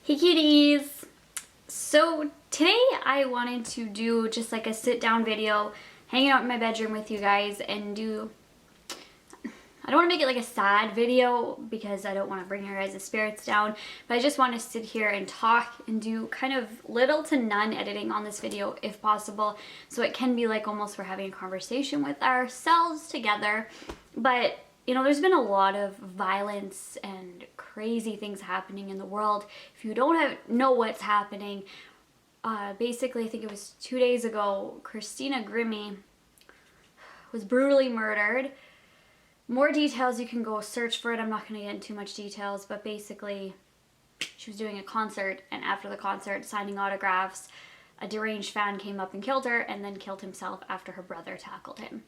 Hey cuties! So today I wanted to do just like a sit down video, hanging out in my bedroom with you guys and do, I don't want to make it like a sad video because I don't want to bring your guys' spirits down, but I just want to sit here and talk and do kind of little to none editing on this video if possible, so it can be like almost we're having a conversation with ourselves together. But you know, there's been a lot of violence and crazy things happening in the world. If you don't know what's happening, basically I think it was 2 days ago, Christina Grimmie was brutally murdered. More details, you can go search for it. I'm not going to get into too much details, but basically she was doing a concert, and after the concert, signing autographs, a deranged fan came up and killed her, and then killed himself after her brother tackled him.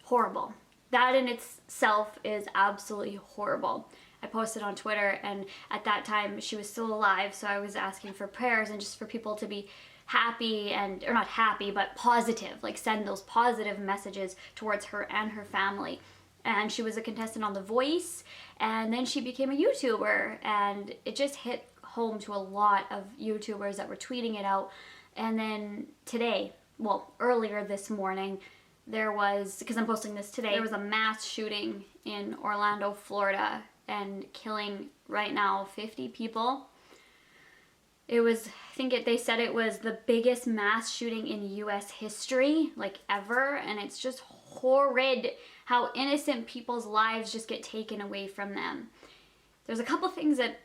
Horrible. That in itself is absolutely horrible. I posted on Twitter, and at that time she was still alive, so I was asking for prayers and just for people to be happy and, or not happy, but positive, like send those positive messages towards her and her family. And she was a contestant on The Voice, and then she became a YouTuber, and it just hit home to a lot of YouTubers that were tweeting it out. And then today, well, earlier this morning, there was, because I'm posting this today, there was a mass shooting in Orlando, Florida, and killing right now 50 people. It was, I think they said it was the biggest mass shooting in US history, like ever, and it's just horrid how innocent people's lives just get taken away from them. There's a couple things that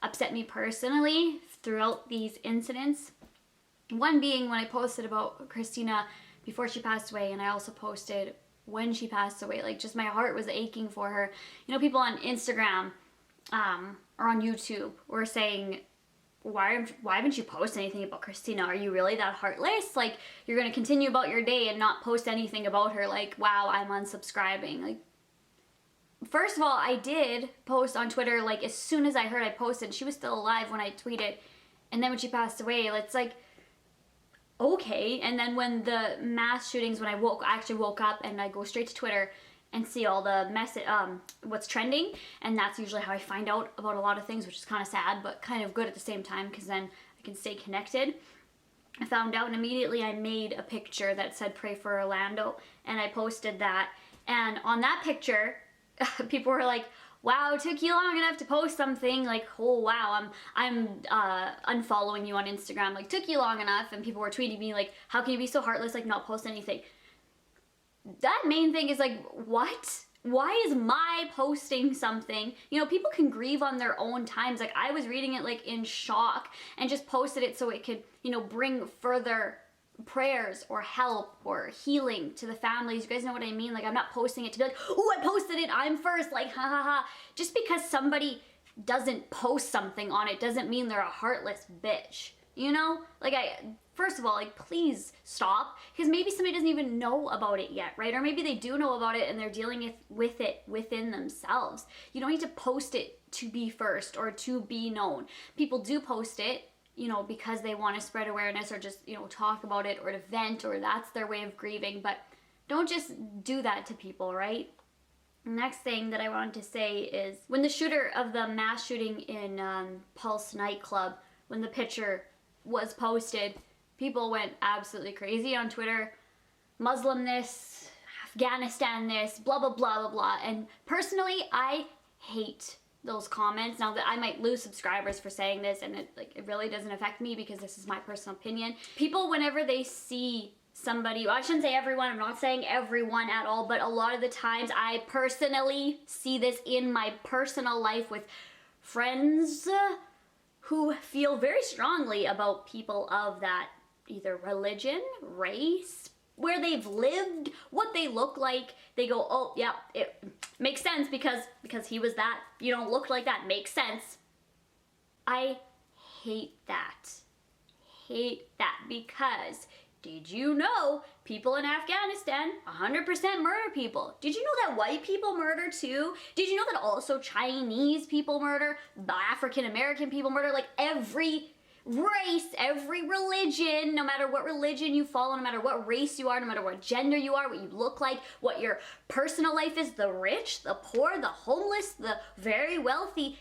upset me personally throughout these incidents. One being when I posted about Christina before she passed away, and I also posted when she passed away, like just my heart was aching for her. You know, people on Instagram or on YouTube were saying, why haven't you posted anything about Christina? Are you really that heartless? Like, you're going to continue about your day and not post anything about her? Like, wow, I'm unsubscribing. Like, first of all, I did post on Twitter, like, as soon as I heard I posted, she was still alive when I tweeted, and then when she passed away, it's like, okay. And then when the mass shootings, when I actually woke up and I go straight to Twitter and see all the what's trending, and that's usually how I find out about a lot of things, which is kind of sad but kind of good at the same time because then I can stay connected. I found out, and immediately I made a picture that said pray for Orlando, and I posted that, and on that picture people were like, wow, it took you long enough to post something. Like, oh wow, I'm unfollowing you on Instagram. Like, took you long enough. And people were tweeting me like, how can you be so heartless, like not post anything? That main thing is like, what? Why is my posting something? You know, people can grieve on their own times. Like, I was reading it like in shock and just posted it so it could, you know, bring further prayers or help or healing to the families. You guys know what I mean? Like, I'm not posting it to be like, oh, I posted it, I'm first, like, ha ha ha. Just because somebody doesn't post something on it doesn't mean they're a heartless bitch, you know? Like, first of all, like, please stop, because maybe somebody doesn't even know about it yet, right? Or maybe they do know about it and they're dealing with it within themselves. You don't need to post it to be first or to be known. People do post it, you know, because they want to spread awareness or just, you know, talk about it or to vent, or that's their way of grieving, but don't just do that to people, right? Next thing that I wanted to say is when the shooter of the mass shooting in Pulse nightclub, when the picture was posted, people went absolutely crazy on Twitter. Muslim this, Afghanistan this, blah, blah, blah, blah, blah. And personally, I hate those comments. Now that I might lose subscribers for saying this, and it really doesn't affect me because this is my personal opinion. People, whenever they see somebody, well, I shouldn't say everyone, I'm not saying everyone at all, but a lot of the times I personally see this in my personal life with friends who feel very strongly about people of that either religion, race, where they've lived, what they look like. They go, oh yeah, it makes sense because he was that, you don't look like that, makes sense. I hate that. Hate that, because did you know people in Afghanistan 100% murder people? Did you know that white people murder too? Did you know that also Chinese people murder, African American people murder? Like, every race, every religion, no matter what religion you follow, no matter what race you are, no matter what gender you are, what you look like, what your personal life is, the rich, the poor, the homeless, the very wealthy,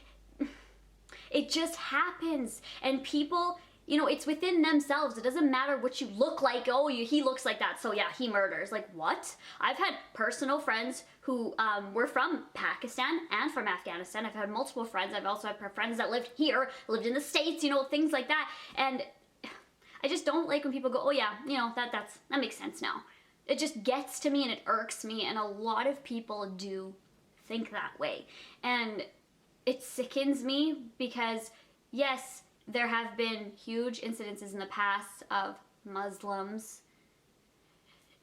It just happens. And people, you know, it's within themselves. It doesn't matter what you look like. Oh, he looks like that, so yeah, he murders. Like, what? I've had personal friends who were from Pakistan and from Afghanistan. I've had multiple friends. I've also had friends that lived here, lived in the States, you know, things like that. And I just don't like when people go, oh yeah, you know, that makes sense now. It just gets to me and it irks me, and a lot of people do think that way. And it sickens me because, yes, there have been huge incidences in the past of Muslims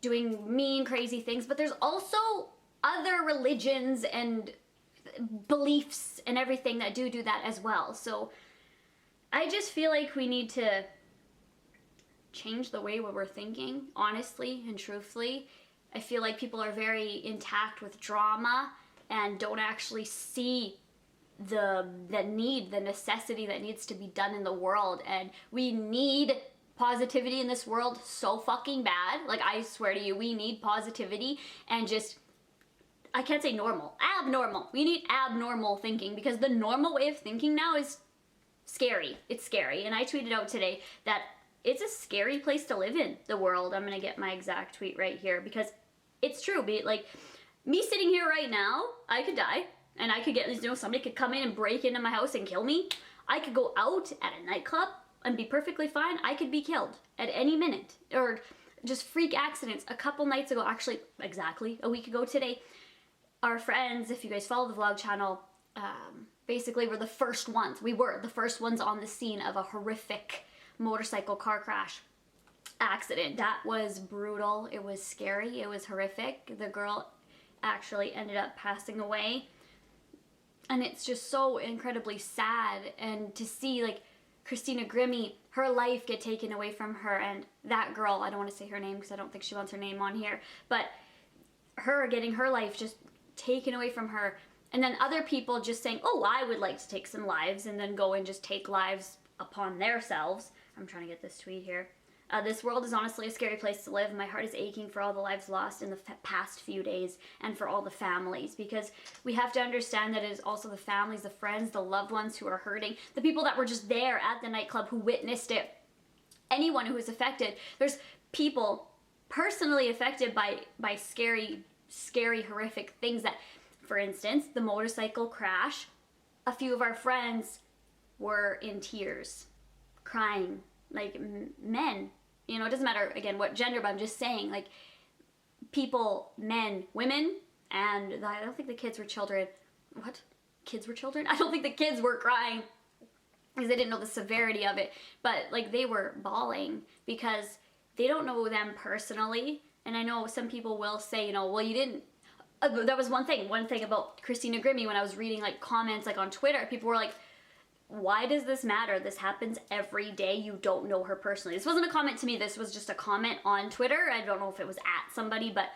doing mean, crazy things, but there's also other religions and beliefs and everything that do that as well. So I just feel like we need to change the way we're thinking, honestly and truthfully. I feel like people are very intact with drama and don't actually see the need, the necessity that needs to be done in the world. And we need positivity in this world so fucking bad. Like, I swear to you, we need positivity and just, I can't say normal, abnormal. We need abnormal thinking, because the normal way of thinking now is scary. It's scary. And I tweeted out today that it's a scary place to live in, the world. I'm gonna get my exact tweet right here because it's true. Like, me sitting here right now, I could die and I could get, you know, somebody could come in and break into my house and kill me. I could go out at a nightclub and be perfectly fine. I could be killed at any minute, or just freak accidents. A couple nights ago, actually exactly a week ago today, our friends, if you guys follow the vlog channel, basically were the first ones. We were the first ones on the scene of a horrific motorcycle car crash accident. That was brutal. It was scary. It was horrific. The girl actually ended up passing away. And it's just so incredibly sad. And to see, like, Christina Grimmie, her life get taken away from her, and that girl, I don't want to say her name because I don't think she wants her name on here, but her getting her life just taken away from her, and then other people just saying, oh, I would like to take some lives, and then go and just take lives upon themselves. I'm trying to get this tweet here. This world is honestly a scary place to live. My heart is aching for all the lives lost in the past few days, and for all the families, because we have to understand that it is also the families, the friends, the loved ones who are hurting, the people that were just there at the nightclub who witnessed it, anyone who was affected. There's people personally affected by scary, horrific things that, for instance, the motorcycle crash, a few of our friends were in tears, crying, like men. You know, it doesn't matter, again, what gender, but I'm just saying, like, people, men, women, and I don't think the kids were children. What? Kids were children? I don't think the kids were crying because they didn't know the severity of it. But, like, they were bawling because they don't know them personally. And I know some people will say, you know, well, you didn't... that was one thing about Christina Grimmie when I was reading, like, comments, like, on Twitter. People were like, why does this matter? This happens every day. You don't know her personally. This wasn't a comment to me. This was just a comment on Twitter. I don't know if it was at somebody, but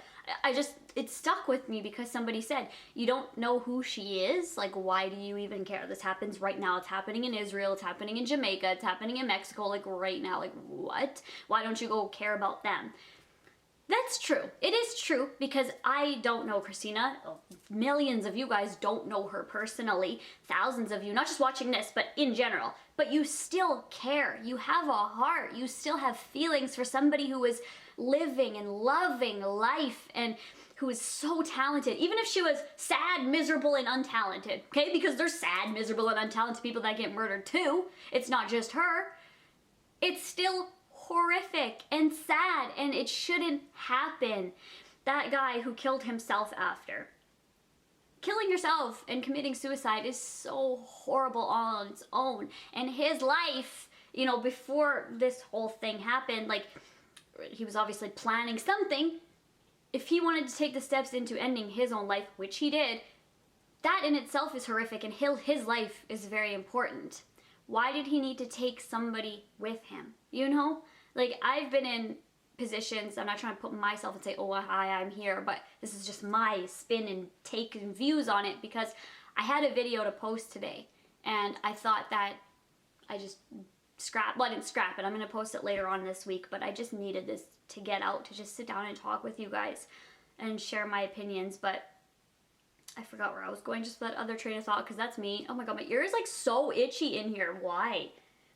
it stuck with me because somebody said, you don't know who she is? Like, why do you even care? This happens right now. It's happening in Israel. It's happening in Jamaica. It's happening in Mexico, like, right now. Like, what? Why don't you go care about them? That's true. It is true, because I don't know Christina. Millions of you guys don't know her personally. Thousands of you, not just watching this, but in general. But you still care. You have a heart. You still have feelings for somebody who is living and loving life and who is so talented. Even if she was sad, miserable, and untalented, okay? Because there's sad, miserable, and untalented people that get murdered too. It's not just her. It's still horrific and sad, and it shouldn't happen. That guy who killed himself after. Killing yourself and committing suicide is so horrible all on its own. And his life, you know, before this whole thing happened, like, he was obviously planning something. If he wanted to take the steps into ending his own life, which he did, that in itself is horrific, and his life is very important. Why did he need to take somebody with him? You know? Like, I've been in positions, I'm not trying to put myself and say, oh, hi, I'm here, but this is just my spin and take and views on it, because I had a video to post today, and I thought that I just I didn't scrap it, I'm going to post it later on this week, but I just needed this to get out, to just sit down and talk with you guys and share my opinions. But I forgot where I was going, just that other train of thought, because that's me. Oh my god, my ear is like so itchy in here. Why?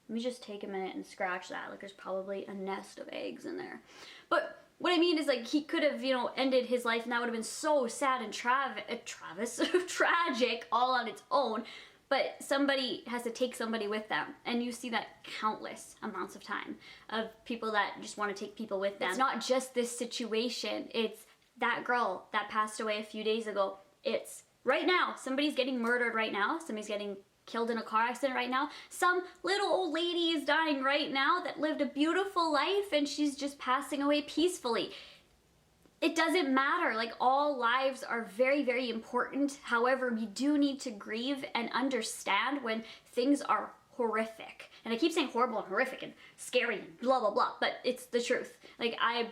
Let me just take a minute and scratch that. Like there's probably a nest of eggs in there. But what I mean is, like, he could have, you know, ended his life and that would have been so sad and tragic all on its own. But somebody has to take somebody with them. And you see that countless amounts of time of people that just want to take people with them. It's not just this situation. It's that girl that passed away a few days ago. It's right now. Somebody's getting murdered right now. Somebody's getting killed in a car accident right now. Some little old lady is dying right now that lived a beautiful life and she's just passing away peacefully. It doesn't matter. Like, all lives are very, very important. However, we do need to grieve and understand when things are horrific. And I keep saying horrible and horrific and scary and blah, blah, blah, but it's the truth. Like, I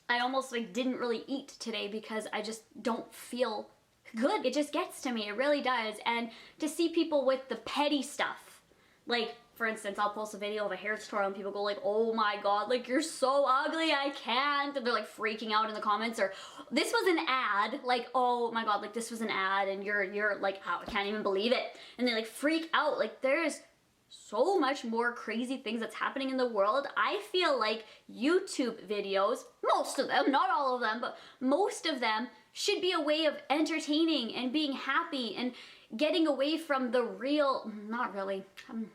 almost like didn't really eat today because I just don't feel good. It just gets to me. It really does. And to see people with the petty stuff, like, for instance, I'll post a video of a hair tutorial and people go like, oh my god, like, you're so ugly, I can't. And they're like freaking out in the comments. Or this was an ad, like, oh my god, like this was an ad and you're like, oh, I can't even believe it. And they like freak out. Like, there's so much more crazy things that's happening in the world. I feel like YouTube videos, most of them, not all of them, but most of them should be a way of entertaining and being happy and getting away from the real, not really, I'm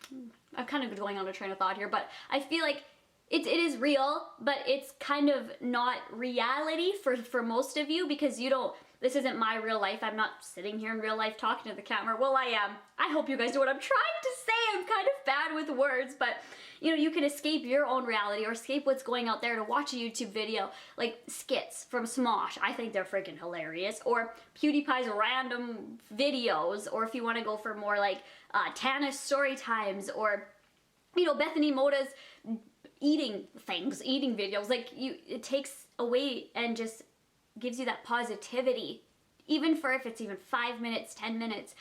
kind of going on a train of thought here, but I feel like it is real, but it's kind of not reality for most of you, because you don't, this isn't my real life. I'm not sitting here in real life talking to the camera. Well, I am. I hope you guys know what I'm trying to say. I'm kind of bad with words, but you know, you can escape your own reality or escape what's going out there to watch a YouTube video, like skits from Smosh. I think they're freaking hilarious. Or PewDiePie's random videos, or if you want to go for more like Tana's story times, or, you know, Bethany Moda's eating videos. Like, it takes away and just gives you that positivity, even for if it's even 5 minutes, 10 minutes.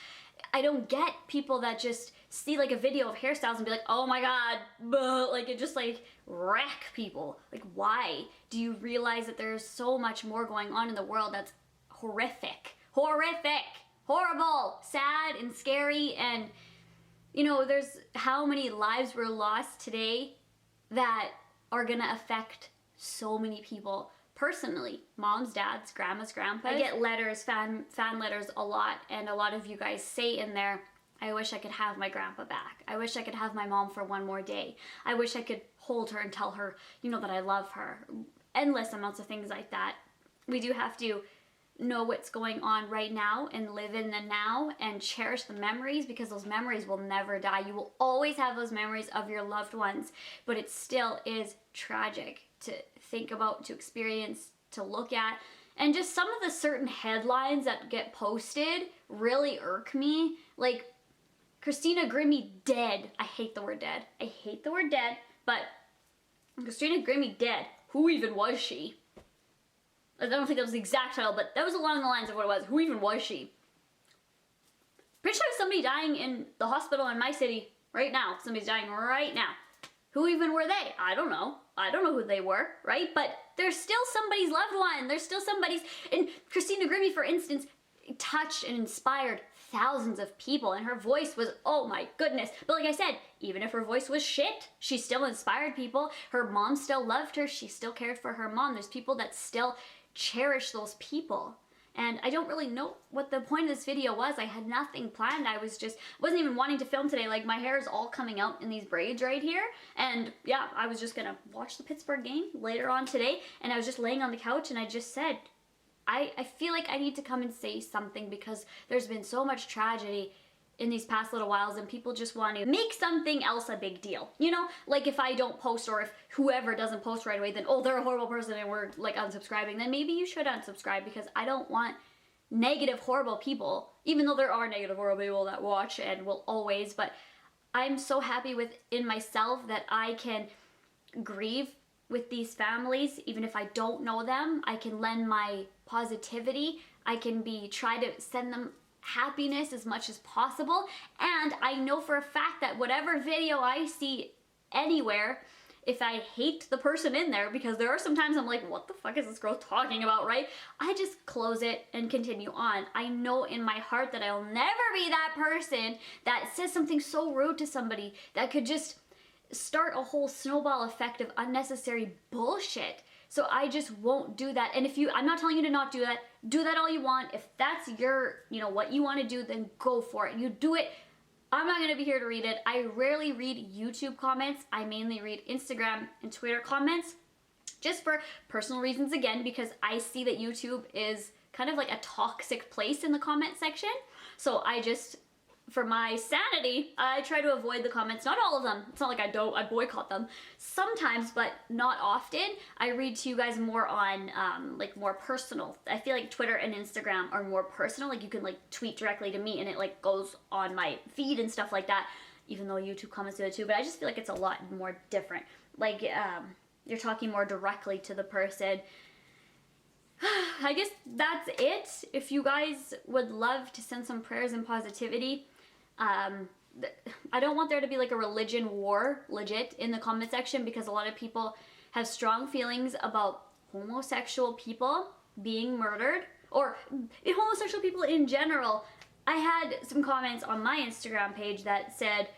I don't get people that just see like a video of hairstyles and be like, oh my god, but like it just like wreck people. Like, why? Do you realize that there's so much more going on in the world that's horrific, horrible, sad and scary? And you know, there's how many lives were lost today that are gonna affect so many people personally. Moms, dads, grandmas, grandpas. I get letters, fan letters a lot, and a lot of you guys say in there, I wish I could have my grandpa back. I wish I could have my mom for one more day. I wish I could hold her and tell her, you know, that I love her. Endless amounts of things like that. We do have to know what's going on right now and live in the now and cherish the memories, because those memories will never die. You will always have those memories of your loved ones, but it still is tragic to think about, to experience, to look at. And just some of the certain headlines that get posted really irk me. Like, Christina Grimmie dead. I hate the word dead. I hate the word dead, but Christina Grimmie dead. Who even was she? I don't think that was the exact title, but that was along the lines of what it was. Who even was she? Pretty sure somebody dying in the hospital in my city right now. Somebody's dying right now. Who even were they? I don't know. I don't know who they were, right? But they're still somebody's loved one. They're still somebody's. And Christina Grimmie, for instance, touched and inspired thousands of people, and her voice was, oh my goodness. But like I said, even if her voice was shit, she still inspired people. Her mom still loved her. She still cared for her mom. There's people that still cherish those people. And I don't really know what the point of this video was. I had nothing planned. I wasn't even wanting to film today. Like, my hair is all coming out in these braids right here. And yeah, I was just gonna watch the Pittsburgh game later on today. And I was just laying on the couch and I just said, I feel like I need to come and say something, because there's been so much tragedy in these past little whiles, and people just want to make something else a big deal. You know, like if I don't post, or if whoever doesn't post right away, then, oh, they're a horrible person and we're like unsubscribing. Then maybe you should unsubscribe, because I don't want negative, horrible people, even though there are negative, horrible people that watch and will always. But I'm so happy within myself that I can grieve with these families, even if I don't know them. I can lend my positivity. I can try to send them happiness as much as possible. And I know for a fact that whatever video I see anywhere, if I hate the person in there, because there are some times I'm like, what the fuck is this girl talking about, right? I just close it and continue on. I know in my heart that I'll never be that person that says something so rude to somebody that could just start a whole snowball effect of unnecessary bullshit. So I just won't do that. And I'm not telling you to not do that all you want. If that's your, what you want to do, then go for it. You do it. I'm not going to be here to read it. I rarely read YouTube comments. I mainly read Instagram and Twitter comments, just for personal reasons again, because I see that YouTube is kind of like a toxic place in the comment section. So for my sanity, I try to avoid the comments. Not all of them. It's not like I boycott them. Sometimes, but not often. I read to you guys more on like more personal. I feel like Twitter and Instagram are more personal. Like you can like tweet directly to me and it like goes on my feed and stuff like that, even though YouTube comments do it too. But I just feel like it's a lot more different. Like you're talking more directly to the person. I guess that's it. If you guys would love to send some prayers and positivity, I don't want there to be like a religion war, legit, in the comment section, because a lot of people have strong feelings about homosexual people being murdered, or homosexual people in general. I had some comments on my Instagram page that said,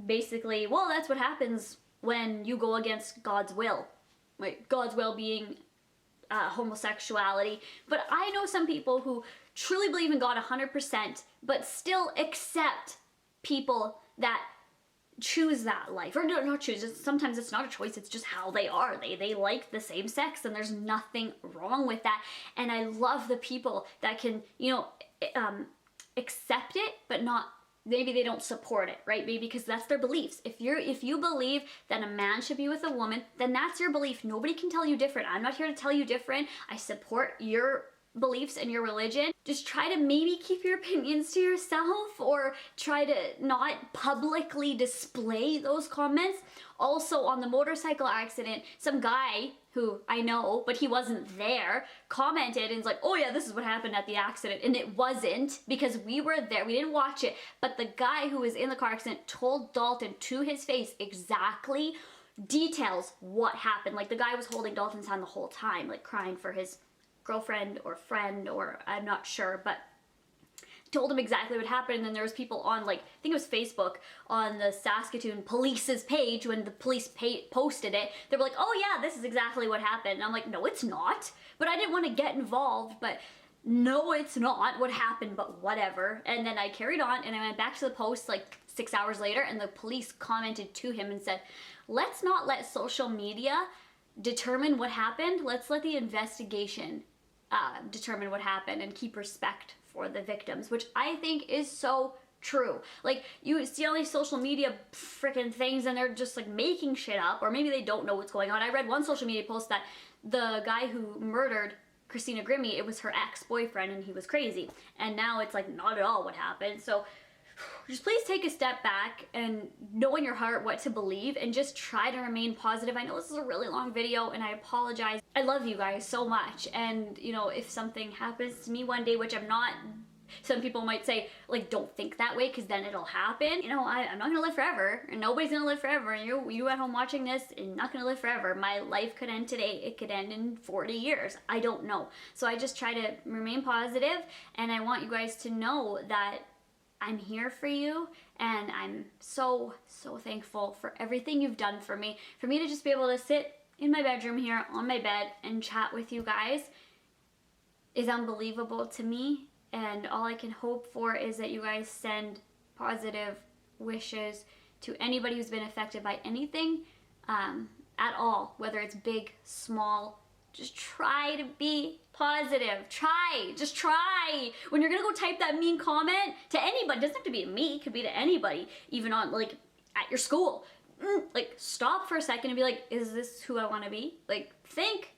basically, well, that's what happens when you go against God's will. Like, God's will being homosexuality. But I know some people who truly believe in God 100%, but still accept people that choose that life. Or not choose, sometimes it's not a choice, it's just how they are. They like the same sex, and there's nothing wrong with that. And I love the people that can, accept it, but not, maybe they don't support it, right? Maybe because that's their beliefs. If you believe that a man should be with a woman, then that's your belief. Nobody can tell you different. I'm not here to tell you different. I support your beliefs and your religion. Just try to maybe keep your opinions to yourself, or try to not publicly display those comments. Also, on the motorcycle accident, some guy who I know, but he wasn't there, commented and was like, oh yeah, this is what happened at the accident. And it wasn't, because we were there. We didn't watch it. But the guy who was in the car accident told Dalton to his face exactly details what happened. Like, the guy was holding Dalton's hand the whole time, like crying for his girlfriend or friend, or I'm not sure, but told him exactly what happened. And then there was people on, like, I think it was Facebook, on the Saskatoon police's page, when the police posted it, they were like, oh yeah, this is exactly what happened. And I'm like, no, it's not. But I didn't want to get involved, but no, it's not what happened, but whatever. And then I carried on, and I went back to the post like 6 hours later, and the police commented to him and said, let's not let social media determine what happened. Let's let the investigation determine what happened, and keep respect for the victims, which I think is so true. Like, you see all these social media freaking things, and they're just like making shit up, or maybe they don't know what's going on. I read one social media post that the guy who murdered Christina Grimmie, it was her ex-boyfriend, and he was crazy. And now it's like not at all what happened. So just please take a step back and know in your heart what to believe, and just try to remain positive. I know this is a really long video, and I apologize. I love you guys so much, and if something happens to me one day, which I'm not, some people might say, like, don't think that way, because then it'll happen. I'm not gonna live forever, and nobody's gonna live forever, and you at home watching this, you're not gonna live forever. My life could end today, it could end in 40 years, I don't know. So I just try to remain positive, and I want you guys to know that I'm here for you, and I'm so, so thankful for everything you've done for me. For me to just be able to sit in my bedroom here on my bed and chat with you guys is unbelievable to me, and all I can hope for is that you guys send positive wishes to anybody who's been affected by anything at all, whether it's big, small. Just try to be positive. Just try. When you're gonna go type that mean comment to anybody, it doesn't have to be to me, it could be to anybody, even on, like, at your school. Like, stop for a second and be like, is this who I wanna be? Like, think.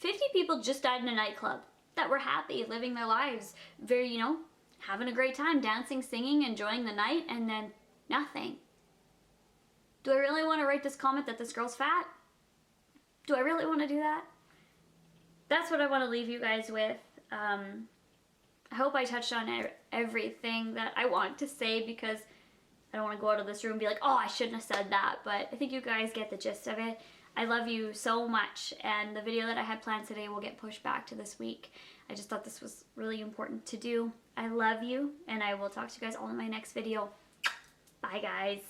50 people just died in a nightclub that were happy, living their lives, very, having a great time, dancing, singing, enjoying the night, and then nothing. Do I really wanna write this comment that this girl's fat? Do I really wanna do that? That's what I want to leave you guys with. I hope I touched on everything that I want to say, because I don't want to go out of this room and be like, oh, I shouldn't have said that. But I think you guys get the gist of it. I love you so much, and the video that I had planned today will get pushed back to this week. I just thought this was really important to do. I love you, and I will talk to you guys all in my next video. Bye, guys.